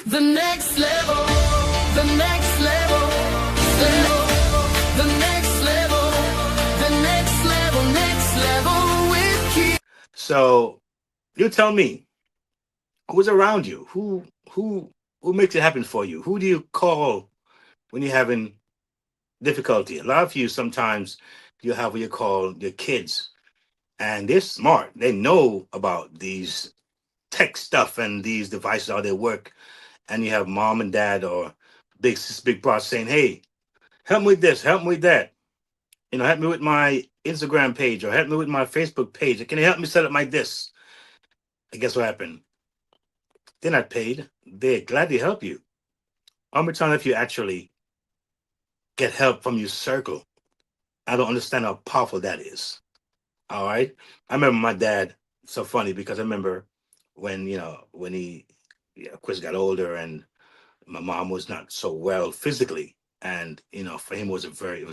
The next level, the next level, the next level, the next level with Keith. So you tell me, who's around you? Who makes it happen for you? Who do you call when you're having difficulty? A lot of you sometimes you have what you call your kids, and they're smart. They know about these tech stuff and these devices, how they work. And you have mom and dad or big sis, big brother saying, "Hey, help me with this, help me with that. Help me with my Instagram page or help me with my Facebook page. Can you help me set up my this?" And guess what happened? They're not paid. They're glad to help you. How many times if you actually get help from your circle? I don't understand how powerful that is. All right. I remember my dad. So funny because I remember when he, yeah, of course, got older and my mom was not so well physically, and for him it was very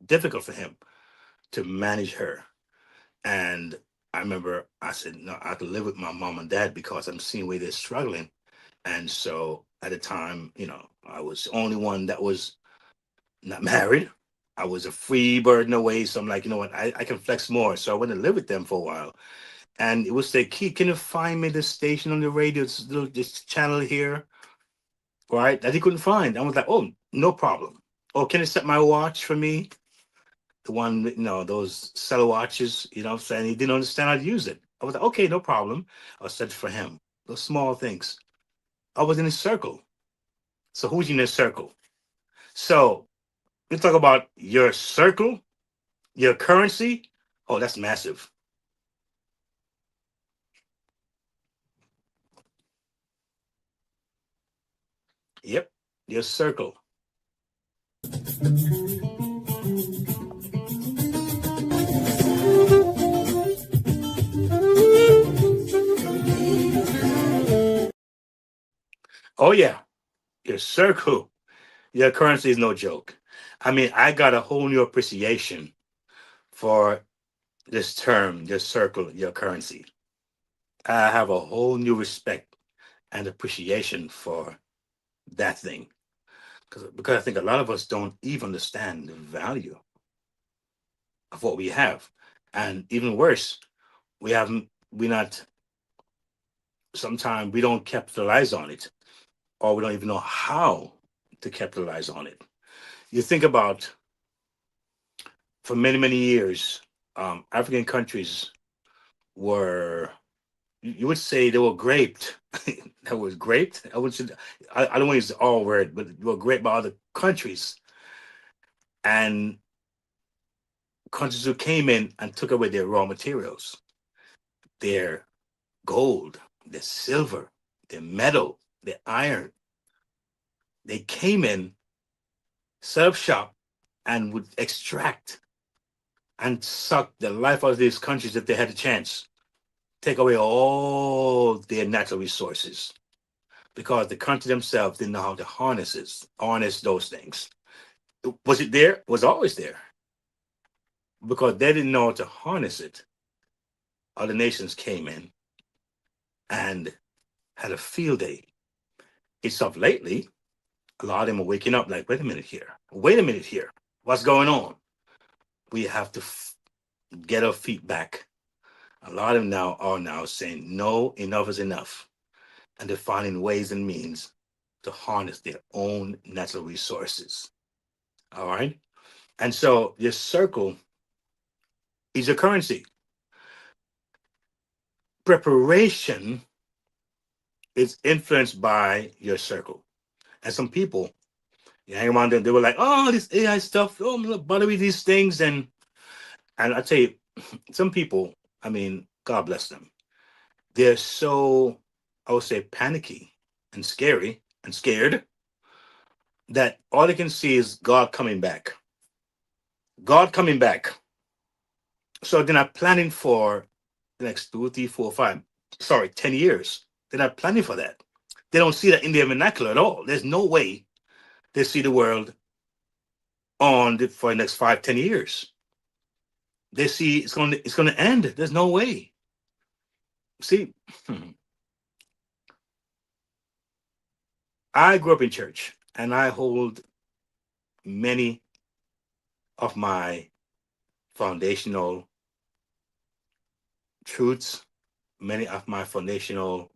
difficult for him to manage her. And I remember I said, no, I have to live with my mom and dad because I'm seeing where they're struggling. And so at the time, I was the only one that was not married. I was a free bird in a way. So I'm like, you know what, I can flex more. So I went to live with them for a while. And it was say, Keith, can you find me this station on the radio, this channel here? Right? That he couldn't find. I was like, oh, no problem. Oh, can you set my watch for me? The one, those cellar watches, what I'm saying? He didn't understand how to use it. I was like, okay, no problem. I'll set it for him. Those small things. I was in his circle. So who's in his circle? So we talk about your circle, your currency. Oh, that's massive. Yep, your circle. Oh yeah, your circle, your currency is no joke. I mean, I got a whole new appreciation for this term, your circle, your currency. I have a whole new respect and appreciation for that thing because I think a lot of us don't even understand the value of what we have, and even worse, we haven't. We not. Sometimes we don't capitalize on it, or we don't even know how to capitalize on it. You think about for many years, African countries were, you would say they were graped. That was graped. I would say, I don't want to use the all word, but they were graped by other countries, and countries who came in and took away their raw materials, their gold, their silver, their metal, their iron. They came in, set up shop, and would extract and suck the life out of these countries if they had a chance. Take away all their natural resources because the country themselves didn't know how to harness those things. Was it there? It was always there because they didn't know how to harness it. Other nations came in and had a field day. It's up lately. A lot of them are waking up like, wait a minute here. Wait a minute here. What's going on? We have to get our feet back. A lot of them now are now saying, no, enough is enough. And they're finding ways and means to harness their own natural resources. All right. And so your circle is your currency. Preparation is influenced by your circle. And some people, you hang around them, they were like, oh, this AI stuff, oh, I'm not bother with these things. And I tell you, some people, I mean, God bless them. They're so, I would say, panicky and scary and scared that all they can see is God coming back. God coming back. So they're not planning for the next 2, 3, 4, 5, sorry, 10 years. They're not planning for that. They don't see that in their vernacular at all. There's no way they see the world for the next 5, 10 years. They see it's going to end. There's no way. See, I grew up in church, and I hold many of my foundational truths, many of my foundational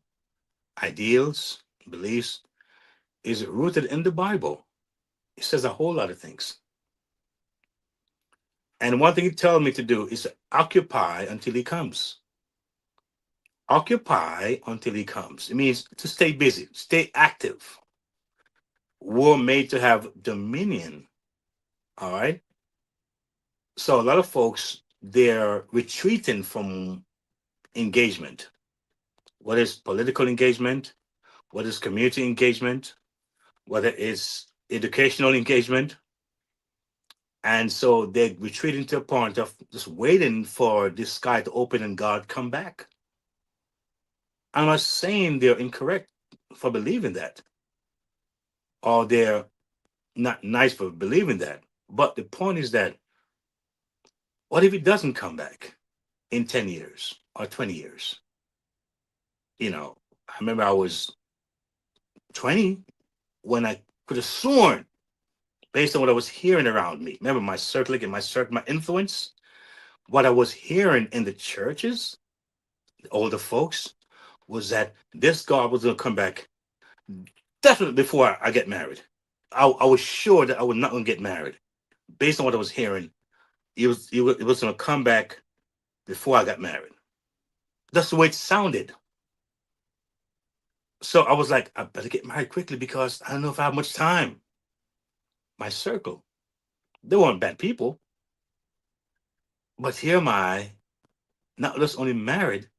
ideals, beliefs, is rooted in the Bible. It says a whole lot of things. And one thing it tells me to do is to occupy until he comes. Occupy until he comes. It means to stay busy, stay active. We're made to have dominion. All right. So a lot of folks, they're retreating from engagement, whether it's political engagement, whether it's community engagement, whether it's educational engagement. And so they're retreating to a point of just waiting for this sky to open and God come back. I'm not saying they're incorrect for believing that, or they're not nice for believing that. But the point is that what if it doesn't come back in 10 years or 20 years? You know, I remember I was 20 when I could have sworn, based on what I was hearing around me. Remember my circling and my circle, my influence, what I was hearing in the churches, the older folks, was that this God was going to come back definitely before I get married. I was sure that I was not going to get married based on what I was hearing. It was going to come back before I got married. That's the way it sounded. So I was like, I better get married quickly because I don't know if I have much time. My circle, they weren't bad people, but here am I, not just only married,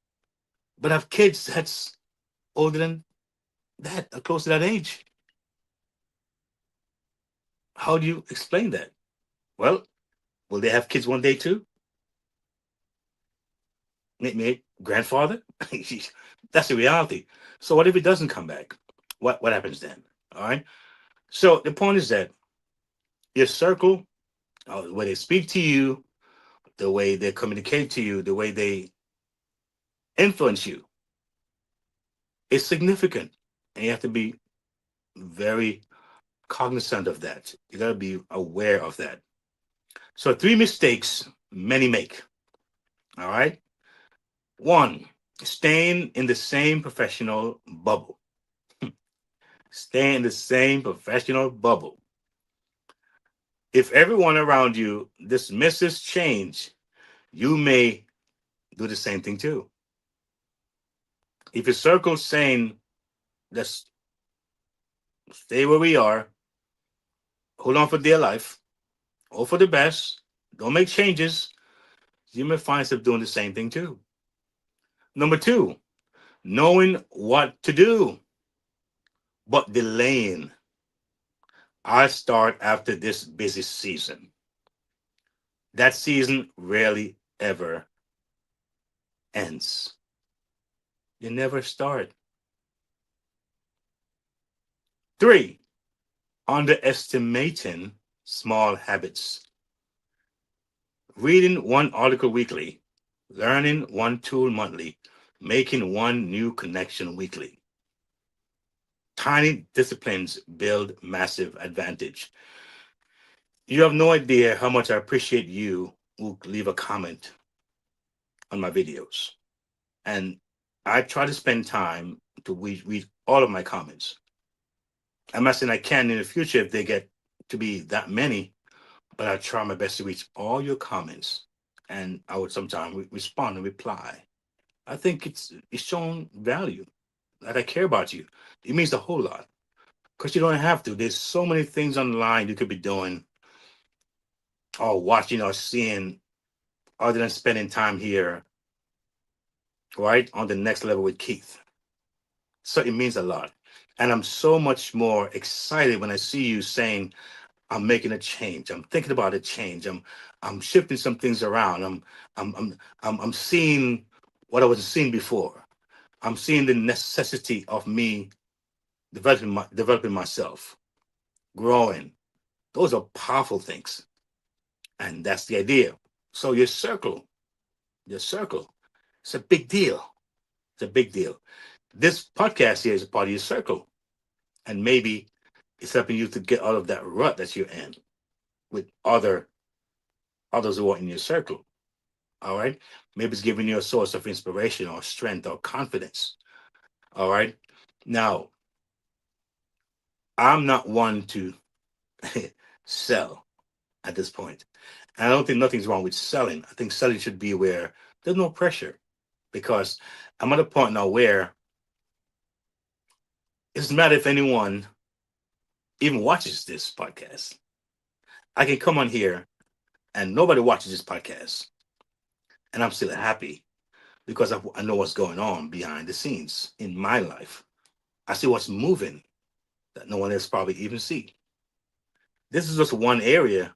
but have kids that's older than that, close to that age. How do you explain that? Well, will they have kids one day too? Make me grandfather? That's the reality. So what if it doesn't come back? What happens then? All right. So the point is that your circle, the way they speak to you, the way they communicate to you, the way they influence you, is significant, and you have to be very cognizant of that. You got to be aware of that. So three mistakes many make. All right. One, staying in the same professional bubble. Stay in the same professional bubble. If everyone around you dismisses change, you may do the same thing too. If your circle's saying, let's stay where we are, hold on for dear life, hope for the best, don't make changes, you may find yourself doing the same thing too. Number two, knowing what to do, but delaying. I start after this busy season. That season rarely ever ends. You never start. Three, underestimating small habits. Reading one article weekly, learning one tool monthly, making one new connection weekly. Tiny disciplines build massive advantage. You have no idea how much I appreciate you who leave a comment on my videos. And I try to spend time to read all of my comments. I'm not saying I can in the future if they get to be that many, but I try my best to reach all your comments. And I would sometimes respond and reply. I think it's shown value that I care about you. It means a whole lot because you don't have to. There's so many things online you could be doing or watching or seeing other than spending time here, right, on the next level with Keith. So it means a lot. And I'm so much more excited when I see you saying, I'm making a change. I'm thinking about a change. I'm shifting some things around. I'm seeing what I wasn't seeing before. I'm seeing the necessity of me developing myself, growing. Those are powerful things. And that's the idea. So your circle, it's a big deal. It's a big deal. This podcast here is a part of your circle. And maybe it's helping you to get out of that rut that you're in with others who are in your circle. All right. Maybe it's giving you a source of inspiration or strength or confidence. All right. Now, I'm not one to sell at this point. And I don't think nothing's wrong with selling. I think selling should be where there's no pressure, because I'm at a point now where it doesn't matter if anyone even watches this podcast. I can come on here and nobody watches this podcast, and I'm still happy because I know what's going on behind the scenes in my life. I see what's moving that no one else probably even see. This is just one area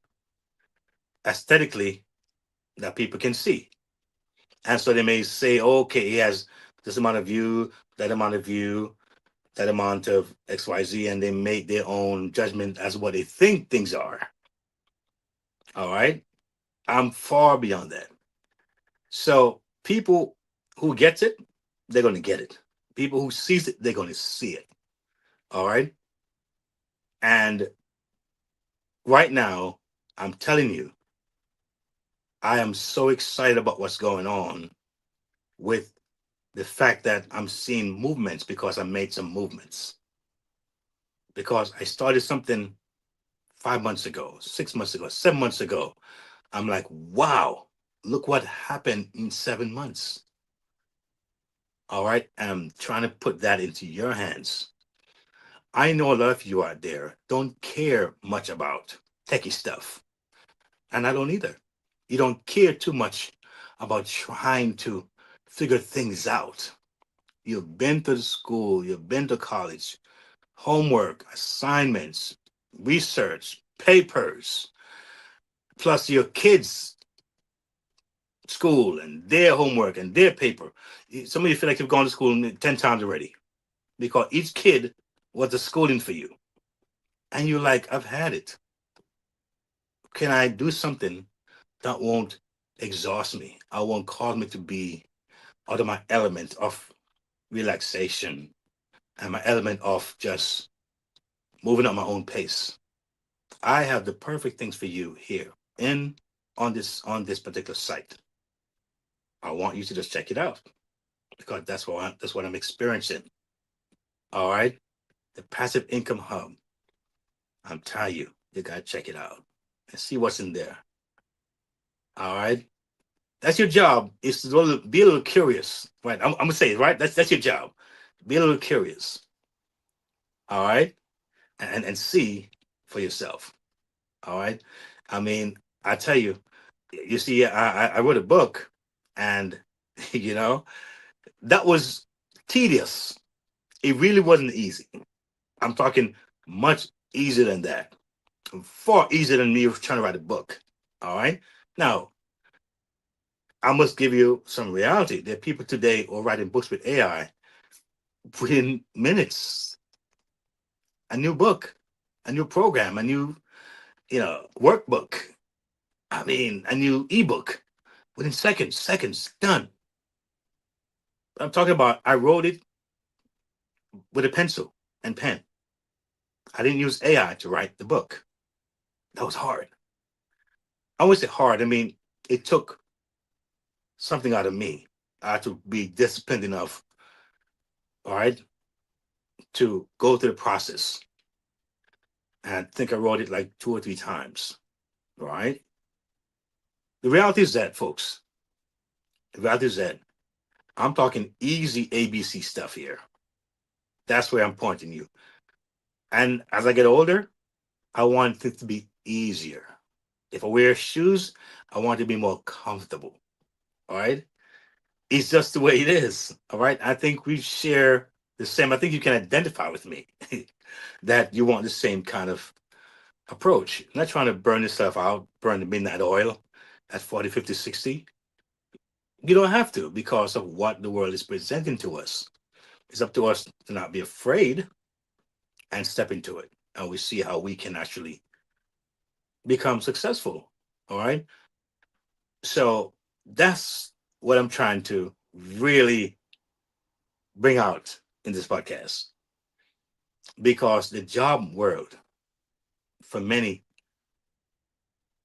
aesthetically that people can see. And so they may say, oh, okay, he has this amount of view, that amount of view, that amount of XYZ, and they make their own judgment as what they think things are. All right. I'm far beyond that. So people who gets it, they're gonna get it. People who sees it, they're gonna see it. All right. And right now, I'm telling you, I am so excited about what's going on with the fact that I'm seeing movements because I made some movements. Because I started something 5 months ago, 6 months ago, 7 months ago. I'm like, wow, look what happened in 7 months. All right. And I'm trying to put that into your hands. I know a lot of you out there don't care much about techie stuff. And I don't either. You don't care too much about trying to figure things out. You've been to the school, you've been to college, homework, assignments, research, papers, plus your kids' school and their homework and their paper. Some of you feel like you've gone to school 10 times already because each kid was a schooling for you. And you're like, I've had it. Can I do something that won't exhaust me? I won't cause me to be out of my element of relaxation and my element of just moving at my own pace. I have the perfect things for you here in on this particular site. I want you to just check it out because that's what I'm experiencing. All right, the passive income hub. I'm telling you, you gotta check it out and see what's in there. All right, that's your job. Is to be a little curious, right? I'm gonna say it right. That's your job. Be a little curious. All right, and see for yourself. All right. I mean, I tell you, you see, I wrote a book, and you know that was tedious. It really wasn't easy. I'm talking much easier than that. Far easier than me trying to write a book. All right. Now, I must give you some reality. There are people today who are writing books with AI within minutes. A new book, a new program, a new workbook. I mean, a new ebook within seconds, done. I'm talking about I wrote it with a pencil and pen. I didn't use AI to write the book. That was hard. I wouldn't say hard. I mean, it took something out of me. I had to be disciplined enough, all right, to go through the process. And I think I wrote it like 2 or 3 times, all right? The reality is that, folks, the reality is that I'm talking easy ABC stuff here. That's where I'm pointing you. And as I get older, I want it to be easier. If I wear shoes, I want it to be more comfortable. All right. It's just the way it is. All right. I think we share the same. I think you can identify with me that you want the same kind of approach. I'm not trying to burn yourself out, burn the midnight oil at 40, 50, 60. You don't have to because of what the world is presenting to us. It's up to us to not be afraid and step into it. And we see how we can actually become successful. All right. So that's what I'm trying to really bring out in this podcast. because the job world for many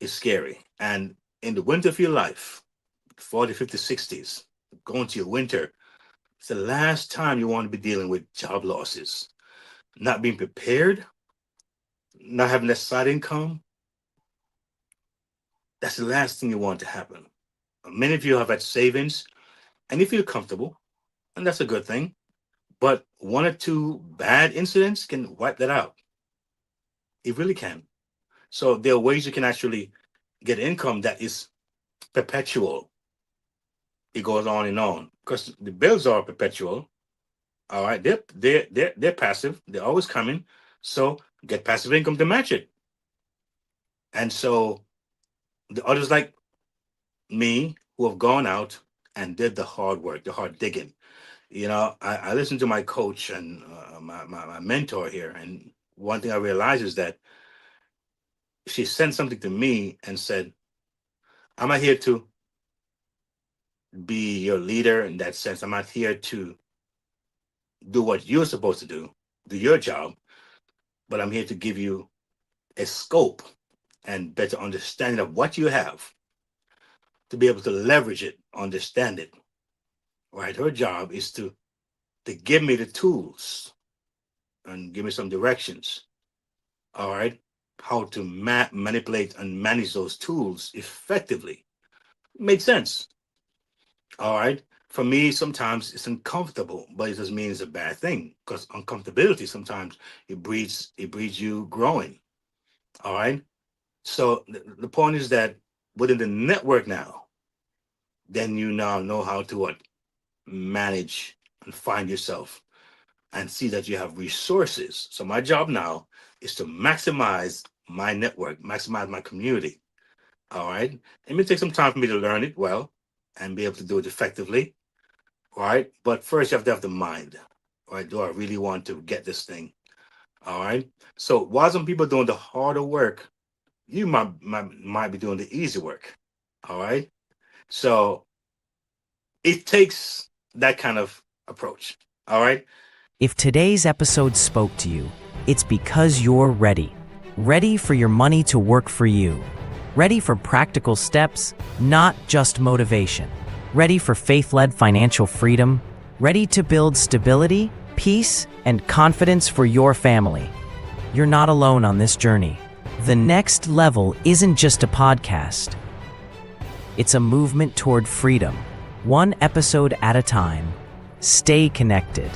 is scary. And in the winter of your life, 40, 50, 60s, going to your winter, it's the last time you want to be dealing with job losses, not being prepared, not having that side income. That's the last thing you want to happen. Many of you have had savings and you feel comfortable, and that's a good thing. But one or two bad incidents can wipe that out. It really can. So there are ways you can actually get income that is perpetual. It goes on and on because the bills are perpetual. All right, they're passive. They're always coming. So get passive income to match it. And so the others like me who have gone out and did the hard work, the hard digging. I listened to my coach and my mentor here, and one thing I realized is that she sent something to me and said, "I'm not here to be your leader in that sense. I'm not here to do what you're supposed to do your job, but I'm here to give you a scope and better understanding of what you have to be able to leverage it, understand it." Right? Her job is to give me the tools and give me some directions. All right, how to manipulate and manage those tools effectively. Makes sense. All right. For me, sometimes it's uncomfortable, but it doesn't mean it's a bad thing because uncomfortability sometimes it breeds you growing. All right. So the point is that within the network now, then you now know how to what manage and find yourself and see that you have resources. So my job now is to maximize my network, maximize my community. All right. It may take some time for me to learn it well and be able to do it effectively. All right. But first, you have to have the mind. All right. Do I really want to get this thing? All right. So while some people doing the harder work, you might be doing the easy work. All right. So it takes that kind of approach. All right. If today's episode spoke to you, it's because you're ready. Ready for your money to work for you. Ready for practical steps, not just motivation. Ready for faith-led financial freedom. Ready to build stability, peace, and confidence for your family. You're not alone on this journey. The Next Level isn't just a podcast. It's a movement toward freedom, one episode at a time. Stay connected.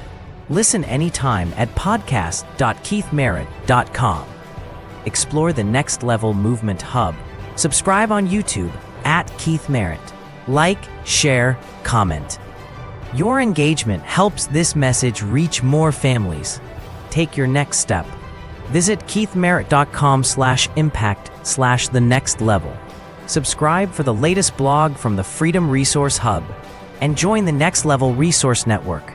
Listen anytime at podcast.keithmerritt.com. Explore the Next Level Movement Hub. Subscribe on YouTube at Keith Merritt. Like, share, comment. Your engagement helps this message reach more families. Take your next step. Visit keithmerritt.com/impact/the next level. Subscribe for the latest blog from the Freedom Resource Hub and join the Next Level Resource Network.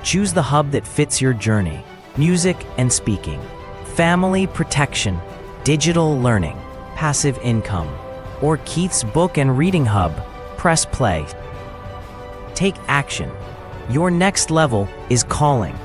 Choose the hub that fits your journey. Music and speaking, family protection, digital learning, passive income, or Keith's book and reading hub. Press play. Take action. Your next level is calling.